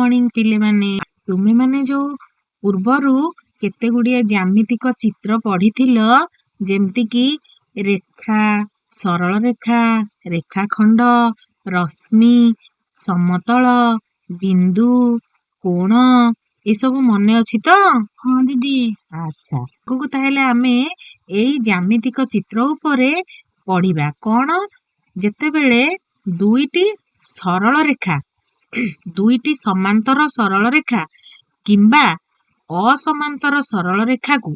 Morning पिले माने तुमे माने जो पूर्वरु केते गुड़िया ज्यामितिक चित्र पढ़िथिल जेमती कि रेखा सरल रेखा रेखाखंड रश्मि समतल बिंदु कोण ये सब मने अछि तो। हाँ दीदी। अच्छा को ताहेले आमे एई ज्यामितिक चित्र उपरे पढ़िबा कोण जेतेबेले दुईटी सरल रेखा दुईटी समांतर सरल रेखा किंबा असमांतर सरल रेखा को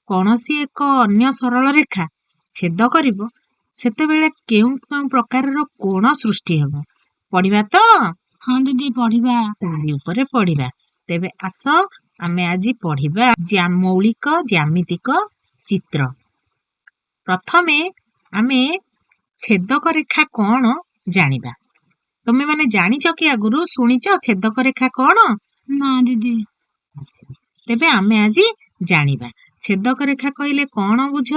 कौनसी एक अन्य सरल रेखा छेद करिवो सेतेबेले केउं केउं प्रकारर कोण सृष्टि हेबो पढ़िबा तो। हाँ दीदी पढ़िबा। तारी उपरे पढ़िबा तेबे आस आमे आजि पढ़िबा मौलिक ज्यामितिक चित्र। प्रथमे आमे छेदक रेखा कौन जानिबा। तमे माने जानिच कि आगुरु शुनिच छेदक रेखा कौन ना दीदी। तेबे आमे आजि जानिबा छेदक रेखा कहिले कौन बुझ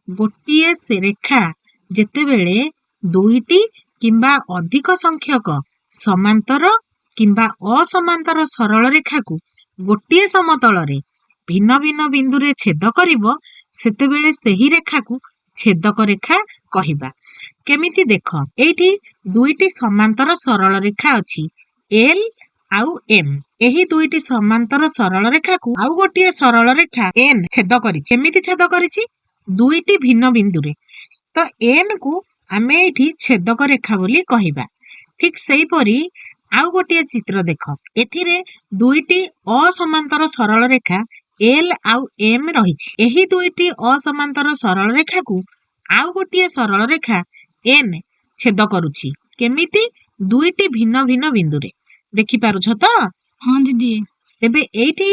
गोटिए से रेखा जेतेबेले दुईटी किंबा अधिक संख्यक समांतर किंबा असमांतर सरल रेखा को गोटिए समतल रे भिन्न भिन्न बिंदु रे छेद करिवो सेतेबेले सेही रेखा को छेदक रेखा कहिबा। केमिति देख एठी दुईटी समांतर सरल रेखा अछि एल आउ एम एही दुईटी समांतर सरल रेखा को आउ गोटिए सरल रेखा एन छेद करिछि। केमिति छेद करिछि दुईटी भिन्न बिंदु रे तो एन को आमे एठी छेदक रेखा बोली कहिबा। ठीक सेही परी आउ गोटिए चित्र देख एथिरे दुईटी असमांतर सरल रेखा एल आउ एम रहिछि एही दुईटी असमांतर सरल रेखा को आउ गोटिए सरल रेखा एन छेद करुछि। केमिति दुईटी भिन्न भिन्न बिंदु रे देखि पारुछ तो। हाँ दीदी। तेबे एठी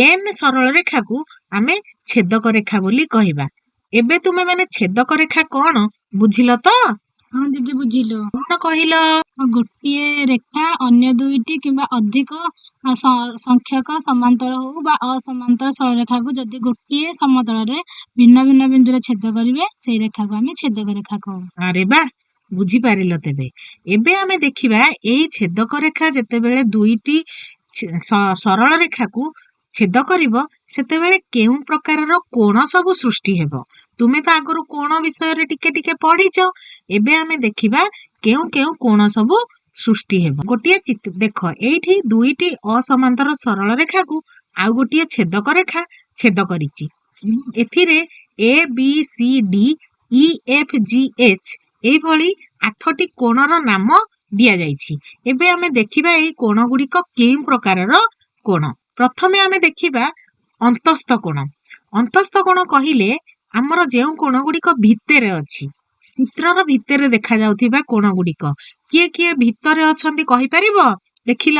एन सरल रेखा को आमे छेदक रेखा बोली कहिबा। एबे तुमे माने छेदक रेखा कौन बुझिल तो। हाँ दीदी बुझिलो। कौन कहिल गोटिए रेखा अन्य दुईटी किंबा अधिक संख्यक समांतर हो बा असमांतर सरल रेखा को जदि गोटिए समतल रे भिन्न भिन्न बिंदु रे छेद करिवे सेही रेखा को आमे छेदक रेखा कहू। अरे बा बुझी पारिल। तेबे एबे आमे देखिबा एई छेदक रेखा जेतेबेले दुईटी सरल रेखा को छेद करिवो सेतेबेले केउं प्रकारर कोण सब सृष्टि हेबो। तुमे तो आगरु कोण विषय रे टिके टिके पढ़िच एबे आमे देखिबा केउं केउं कोण सब सृष्टि हेबो। गोटिए चित्र देख एठी दुईटी असमांतर सरल रेखा को आउ गोटिए छेदक रेखा छेद करिछि एथिरे A B C D E F G H एई भली 8टी कोणर नाम दिया जाइछि। एबे आमे देखिबा एई कोण गुड़िक केउं प्रकारर कोण। प्रथमे आमे देखिबा अंतस्थ कोण। अंतस्थ कोण कहिले हमर जेउ कोण गुड़िक भितरे अछि चित्रर भितरे देखा जाउथिबा कोण गुड़िक किए किए भितरे अछंती कहि परिबो देखिल।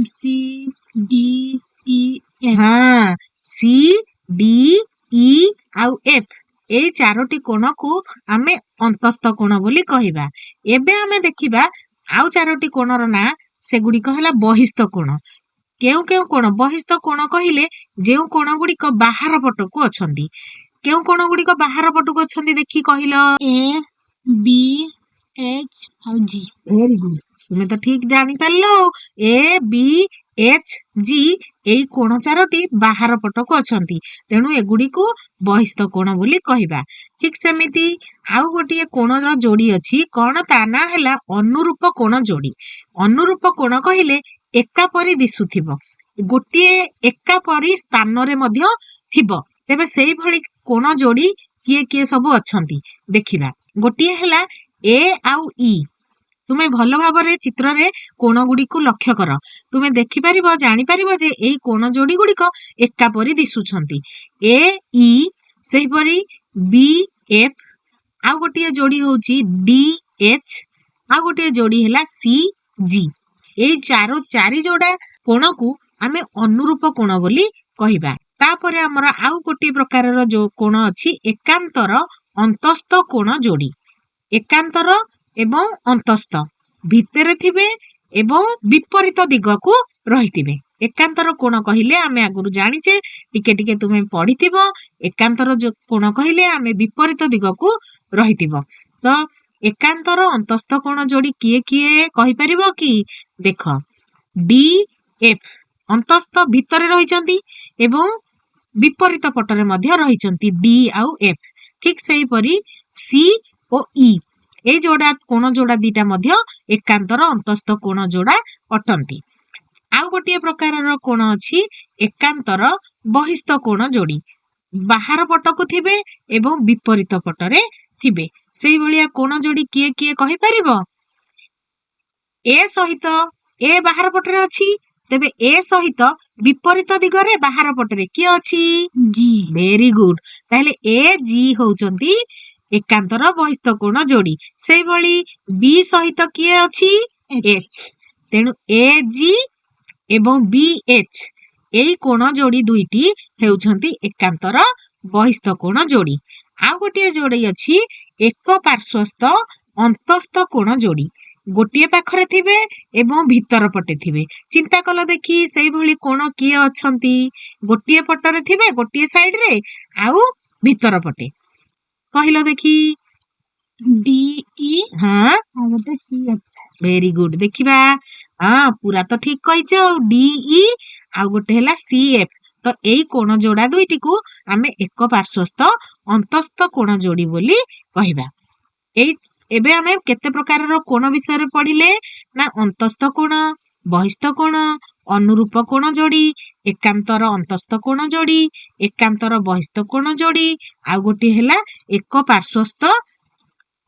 C D E F. हाँ सी डी ई आउ एफ एई 4टी कोण को आमे अंतस्थ कोण बोली कहिबा। एबे आमे देखिबा आउ 4टी कोणर ना सेगुड़िक हला बहिस्थ कोण। केउ केउ कोण बहिस्थ कोण कहिले जेउ कोण गुड़िक बाहर पटकू अछंती केउ कोण गुड़िक बाहर पटकू अछंती देखि कहिल। ए बी एच आउ जी। वेरी गुड तुमे तो ठीक जानी पारलो। ए बी एच जी एई कोण 4टी बाहर पटकू अछंती तेणु एगुड़िकू बहिस्थ कोण बोली कहिबा। ठीक सेमिति आउ गोटिए कोणर जोड़ी अछि कोण ता ना हैला अनुरूप कोण जोड़ी। अनुरूप कोण कहिले एका परी दिसुथिबो गोटिए एका परी स्थान रे मध्य थिबो। तेबे सेही भली कोण जोड़ी किए किए सब अछंती देखिबा। गोटिए हैला ए आउ ई तुमे भल भाबरे चित्र रे कोण गुड़ी को लक्ष्य कर तुमे देखि परिबो जानि परिबो जे एई कोण जोड़ी गुड़िक एका परी दिसुछंती ए ई सेही परी बी एफ आउ गोटिए जोड़ी होउची डी एच आउ गोटिए जोड़ी हैला सी जी एई चारि जोड़ा कोण को आमे अनुरूप कोण बोली कहिबा। तापरे हमर आउ गोटिए प्रकारर जो कोण अछि एकांतर अंतस्थ कोण जोड़ी। एकांतर एवं अंतस्थ भितरे थिबे एवं विपरीत दिग को रहिथिबे। एकांतर कोण कहिले आमे आगुरु जानिचे टिके टिके तुमे पढ़िथिबो एकांतर जो कोण कहिले आमे विपरीत दिग को रहिथिबो। तो एकांतर अंतस्थ कोण जोड़ी किए किए कहि परिबो कि देख ଡି ଏଫ୍ ଅନ୍ତସ୍ଥ ଭିତରେ ରହିଛନ୍ତି ଏବଂ ବିପରୀତ ପଟରେ ମଧ୍ୟ ରହିଛନ୍ତି ଡି ଆଉ ଏଫ୍। ଠିକ ସେହିପରି ସି ଓ ଇ ଏଇ ଯୋଡା କୋଣ ଯୋଡା ଦିଟା ମଧ୍ୟ ଏକାନ୍ତର ଅନ୍ତସ୍ଥ କୋଣ ଯୋଡା ଅଟନ୍ତି। ଆଉ ଗୋଟିଏ ପ୍ରକାରର କୋଣ ଅଛି ଏକାନ୍ତର ବହିସ୍ଥ କୋଣ ଯୋଡି। ବାହାର ପଟକୁ ଥିବେ ଏବଂ ବିପରୀତ ପଟରେ ଥିବେ। ସେଇଭଳିଆ କୋଣ ଯୋଡି କିଏ କିଏ କହିପାରିବ? ଏ ସହିତ ଏ ବାହାର ପଟରେ ଅଛି, ତେବେ ଏ ସହିତ ବିପରୀତ ଦିଗରେ ବାହାର ପଟରେ କିଏ ଅଛି? ଜି। Very good. ତାହେଲେ ଏ ଜି ହଉଛନ୍ତି ଏକାନ୍ତର ବହିସ୍ଥ କୋଣ ଯୋଡି। ସେଇଭଳି ବି ସହିତ କିଏ ଅଛି? ଏଚ୍। ତେଣୁ ଏ ଜି ଏବଂ ବି ଏଚ୍ ଏଇ କୋଣ ଯୋଡି ଦୁଇଟି ହେଉଛନ୍ତି ଏକାନ୍ତର ବହିସ୍ଥ କୋଣ ଯୋଡି। ଆଉ ଗୋଟିଏ ଯୋଡି ଅଛି ଏକ ପାର୍ଶ୍ୱସ୍ଥ ଅନ୍ତସ୍ଥ କୋଣ ଯୋଡି। ଗୋଟିଏ ପାଖରେ ଥିବେ ଏବଂ ଭିତର ପଟେ ଥିବେ। ଚିନ୍ତା କଲ ଦେଖି ସେଇଭଳି କୋଣ କିଏ ଅଛନ୍ତି? ଗୋଟିଏ ପଟରେ ଥିବେ, ଗୋଟିଏ ସାଇଡରେ, ଆଉ ଭିତର ପଟେ। କହିଲ ଦେଖି। ଡି ଇ ହଁ, ଆଉ ଗୋଟେ ସି ଏଫ୍। Very good. ଦେଖିବା, ହଁ ପୁରା ତ ଠିକ କହିଛ। ଡି ଇ ଆଉ ଗୋଟେ ହେଲା ସି ଏଫ୍। ତ ଏଇ କୋଣ ଯୋଡା ଦୁଇଟିକୁ ଆମେ ଏକ ପାର୍ଶ୍ୱସ୍ଥ ଅନ୍ତସ୍ଥ କୋଣ ଯୋଡି ବୋଲି କହିବା। ଏବେ ଆମେ କେତେ ପ୍ରକାରର କୋଣ ବିଷୟରେ ପଢିଲେ? ନା ଅନ୍ତସ୍ଥ କୋଣ, ବହିସ୍ଥ କୋଣ, ଅନୁରୂପ କୋଣ ଯୋଡି, ଏକାନ୍ତର ଅନ୍ତସ୍ଥ କୋଣ ଯୋଡି, ଏକାନ୍ତର ବହିସ୍ଥ କୋଣ ଯୋଡି, ଆଉ ଗୋଟିଏ ହେଲା ଏକ ପାର୍ଶ୍ୱସ୍ଥ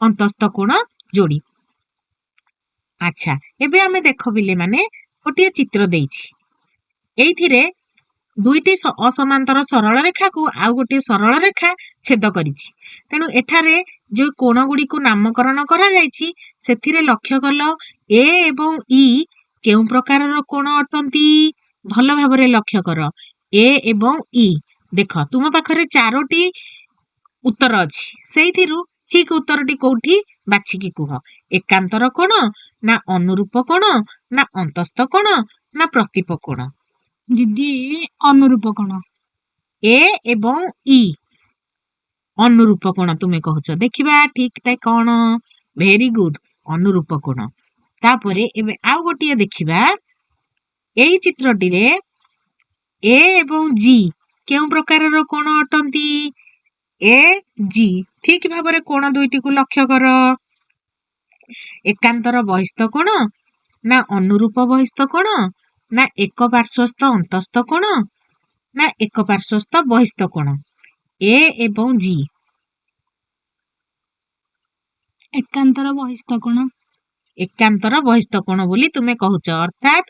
ଅନ୍ତସ୍ଥ କୋଣ ଯୋଡି। ଆଚ୍ଛା, ଏବେ ଆମେ ଦେଖ ପିଲେମାନେ, ଗୋଟିଏ ଚିତ୍ର ଦେଇଛି। ଏଇଥିରେ ଦୁଇଟି ଅସମାନ୍ତର ସରଳ ରେଖାକୁ ଆଉ ଗୋଟିଏ ସରଳ ରେଖା ଛେଦ କରିଛି। ତେଣୁ ଏଠାରେ ଯୋଉ କୋଣ ଗୁଡିକୁ ନାମକରଣ କରାଯାଇଛି ସେଥିରେ ଲକ୍ଷ୍ୟ କଲ ଏ ଏବଂ ଇ କେଉଁ ପ୍ରକାରର କୋଣ ଅଟନ୍ତି? ଭଲ ଭାବରେ ଲକ୍ଷ୍ୟ କର। ଏ ଏବଂ ଇ ଦେଖ, ତୁମ ପାଖରେ 4ଟି ଉତ୍ତର ଅଛି। ସେଇଥିରୁ ଠିକ ଉତ୍ତରଟି କୋଉଠି ବାଛିକି କୁହ। ଏକାନ୍ତର କୋଣ, ନା ଅନୁରୂପ କୋଣ, ନା ଅନ୍ତସ୍ଥ କୋଣ, ନା ପ୍ରତୀପ କୋଣ? ଦିଦି ଅନୁରୂପ କୋଣ। ଏ ଏବଂ ଇ ଅନୁରୂପ କୋଣ ତୁମେ କହୁଛ। ଦେଖିବା ଠିକଟା କଣ? ଭେରି ଗୁଡ, ଅନୁରୂପ କୋଣ। ତାପରେ ଏବେ ଆଉ ଗୋଟିଏ ଦେଖିବା। ଏଇ ଚିତ୍ରଟିରେ ଏ ଏବଂ ଜି କେଉଁ ପ୍ରକାରର କୋଣ ଅଟନ୍ତି? ଏ ଜି ଠିକ ଭାବରେ କୋଣ ଦୁଇଟିକୁ ଲକ୍ଷ୍ୟ କର। ଏକାନ୍ତର ବହିସ୍ଥ କୋଣ, ନା ଅନୁରୂପ ବହିସ୍ଥ କୋଣ, ନା ଏକ ପାର୍ଶ୍ୱସ୍ଥ ଅନ୍ତସ୍ଥ କୋଣ, ନା ଏକ ପାର୍ଶ୍ୱସ୍ଥ ବହିସ୍ଥ କୋଣ? ଏ ଏବଂ ଜି ଏକାନ୍ତର ବହିସ୍ଥ କୋଣ। ଏକାନ୍ତର ବହିସ୍ଥ କୋଣ ବୋଲି ତୁମେ କହୁଛ। ଅର୍ଥାତ୍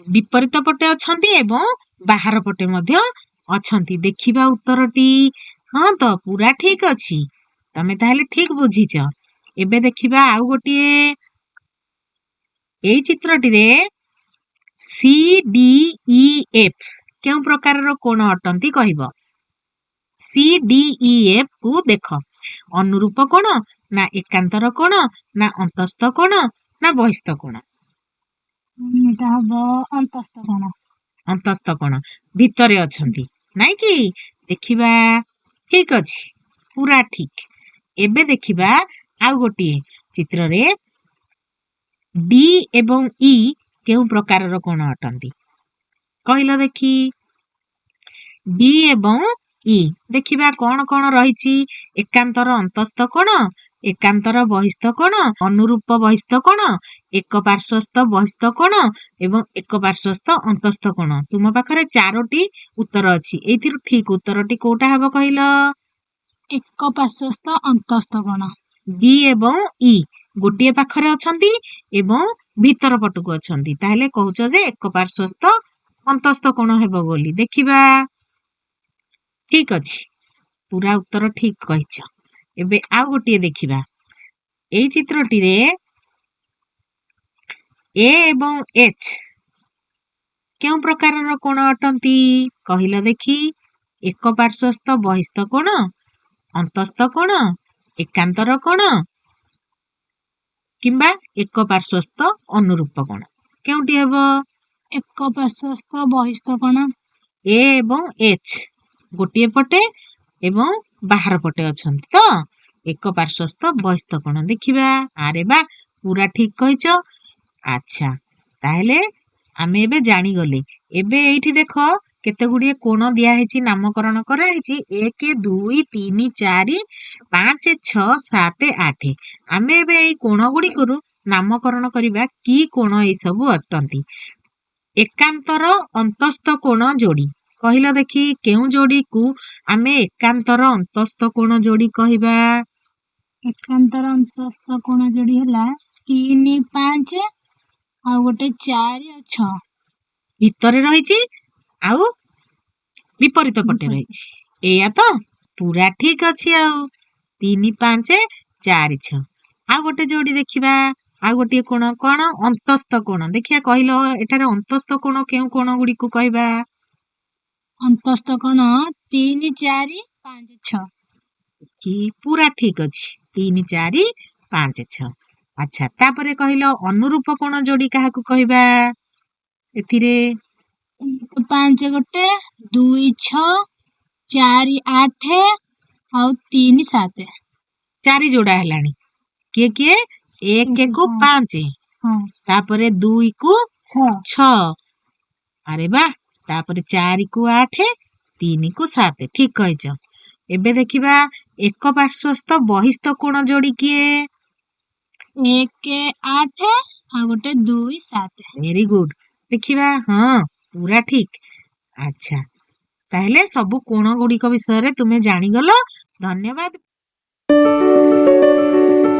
ବିପରୀତ ପଟେ ଅଛନ୍ତି ଏବଂ ବାହାର ପଟେ ମଧ୍ୟ ଅଛନ୍ତି। ଦେଖିବା ଉତ୍ତରଟି। ହଁ ତ, ପୁରା ଠିକ ଅଛି। ତମେ ତାହେଲେ ଠିକ ବୁଝିଛ। ଏବେ ଦେଖିବା ଆଉ ଗୋଟିଏ। ଏଇ ଚିତ୍ରଟିରେ ସି ଡି ଇ ଏଫ୍ କେଉଁ ପ୍ରକାରର କୋଣ ଅଟନ୍ତି କହିବ। ସି ଡି ଇ ଏଫ୍ କୁ ଦେଖ। ଅନୁରୂପ କୋଣ, ନା ଏକାନ୍ତର କୋଣ, ନା ଅନ୍ତସ୍ଥ କୋଣ, ନା ବହିସ୍ଥ କୋଣ? ଏଟା ହବ ଅନ୍ତସ୍ଥ କୋଣ। ଅନ୍ତସ୍ଥ କୋଣ, ଭିତରେ ଅଛନ୍ତି ନାଇଁ କି? ଦେଖିବା, ଠିକ ଅଛି, ପୁରା ଠିକ। ଏବେ ଦେଖିବା ଆଉ ଗୋଟିଏ ଚିତ୍ରରେ ଡି ଏବଂ ଇ କେଉଁ ପ୍ରକାରର କୋଣ ଅଟନ୍ତି କହିଲ ଦେଖି। ଡି ଏବଂ ଇ ଦେଖିବା କଣ କଣ ରହିଛି। ଏକାନ୍ତର ଅନ୍ତସ୍ଥ କୋଣ, ଏକାନ୍ତର ବହିସ୍ଥ କୋଣ, ଅନୁରୂପ ବହିସ୍ଥ କୋଣ, ଏକ ପାର୍ଶ୍ୱସ୍ଥ ବହିସ୍ଥ କୋଣ ଏବଂ ଏକ ପାର୍ଶ୍ୱସ୍ଥ ଅନ୍ତସ୍ଥ କୋଣ। ତୁମ ପାଖରେ 4ଟି ଉତ୍ତର ଅଛି। ଏଇଥିରୁ ଠିକ ଉତ୍ତରଟି କୋଉଟା ହବ କହିଲ? ଏକ ପାର୍ଶ୍ୱସ୍ଥ ଅନ୍ତସ୍ଥ କୋଣ। ଡି ଏବଂ ଇ ଗୋଟିଏ ପାଖରେ ଅଛନ୍ତି ଏବଂ ଭିତର ପଟକୁ ଅଛନ୍ତି। ତାହେଲେ କହୁଛ ଯେ ଏକ ପାର୍ଶ୍ୱସ୍ଥ ଅନ୍ତସ୍ଥ କୋଣ ହେବ ବୋଲି। ଦେଖିବା, ଠିକ ଅଛି, ପୁରା ଉତ୍ତର ଠିକ କହିଛ। ଏବେ ଆଉ ଗୋଟିଏ ଦେଖିବା। ଏଇ ଚିତ୍ରଟିରେ ଏ ଏବଂ ଏଚ୍ କେଉଁ ପ୍ରକାରର କୋଣ ଅଟନ୍ତି କହିଲ ଦେଖି। ଏକ ପାର୍ଶ୍ୱସ୍ଥ ବହିସ୍ଥ କୋଣ, ଅନ୍ତସ୍ଥ କୋଣ, ଏକାନ୍ତର କୋଣ କିମ୍ବା ଏକ ପାର୍ଶ୍ୱସ୍ଥ ଅନୁରୂପ କୋଣ? କେଉଁଟି ହେବ? ଏକ ପାର୍ଶ୍ୱସ୍ଥ ବହିସ୍ଥ କୋଣ। ଏ ଏବଂ ଏଚ୍ ଗୋଟିଏ ପଟେ ଏବଂ ବାହାର ପଟେ ଅଛନ୍ତି ତ ଏକ ପାର୍ଶ୍ୱସ୍ଥ ବହିସ୍ଥ କୋଣ। ଦେଖିବା, ଆରେ ବା, ପୁରା ଠିକ କହିଛ। ଆଚ୍ଛା, ତାହେଲେ ଆମେ ଏବେ ଜାଣିଗଲେ। ଏବେ ଏଇଠି ଦେଖ କେତେ ଗୁଡିଏ କୋଣ ଦିଆହେଇଛି, ନାମକରଣ କରାହେଇଛି 1 2 3 4 5 6 7 8। ଆମେ ଏବେ ଏଇ କୋଣ ଗୁଡିକରୁ ନାମକରଣ କରିବା କି କୋଣ ଏଇ ସବୁ ଅଟନ୍ତି। ଏକାନ୍ତର ଅନ୍ତସ୍ଥ କୋଣ ଯୋଡି। କହିଲ ଦେଖି କେଉଁ ଯୋଡିକୁ ଆମେ ଏକାନ୍ତର ଅନ୍ତସ୍ଥ କୋଣ ଯୋଡି କହିବା? ଏକାନ୍ତର ଅନ୍ତସ୍ଥ କୋଣ ଯୋଡି ହେଲା 3 5 ଆଉ ଗୋଟେ 4 ଆଉ 6। ଭିତରେ ରହିଛି ଆଉ ବିପରୀତ ପଟେ ରହିଛି, ଏଇଆ ତ? ପୁରା ଠିକ ଅଛି। ଆଉ 3 5 4 6। ଆଉ ଗୋଟେ ଯୋଡି ଦେଖିବା, ଆଉ ଗୋଟିଏ କୋଣ କଣ? ଅନ୍ତସ୍ଥ କୋଣ। ଦେଖିବା କହିଲ ଏଠାରେ ଅନ୍ତସ୍ଥ କୋଣ କେଉଁ କୋଣ ଗୁଡିକୁ କହିବା? ଅନ୍ତସ୍ଥ କୋଣ 3 4 5 6। କି ପୁରା ଠିକ ଅଛି, 3 4 5 6। ଆଚ୍ଛା, ତାପରେ କହିଲ ଅନୁରୂପ କୋଣ ଯୋଡି କାହାକୁ କହିବା ଏଥିରେ? 5 ଗୋଟେ 2 6 4 8 ଆଉ 3 7। 4 ଯୋଡା ହେଲାଣି। କିଏ କିଏ? 1 କୁ 5, ହଁ ତାପରେ 2 କୁ 6। 6, ଆରେ ବା, ତାପରେ 4 କୁ 8, 3 କୁ 7। ଠିକ କହିଛ। ଏବେ ଦେଖିବା ଏକ ପାର୍ଶ୍ୱସ୍ଥ ବହିସ୍ଥ କୋଣ ଯୋଡି କିଏ? 1 8 ଆଉ ଗୋଟେ 2 7। Very good. ଦେଖିବା, ହଁ ପୁରା ଠିକ। ଆଚ୍ଛା, ତାହେଲେ ସବୁ କୋଣ ଗୁଡିକ ବିଷୟରେ ତୁମେ ଜାଣିଗଲ। ଧନ୍ୟବାଦ।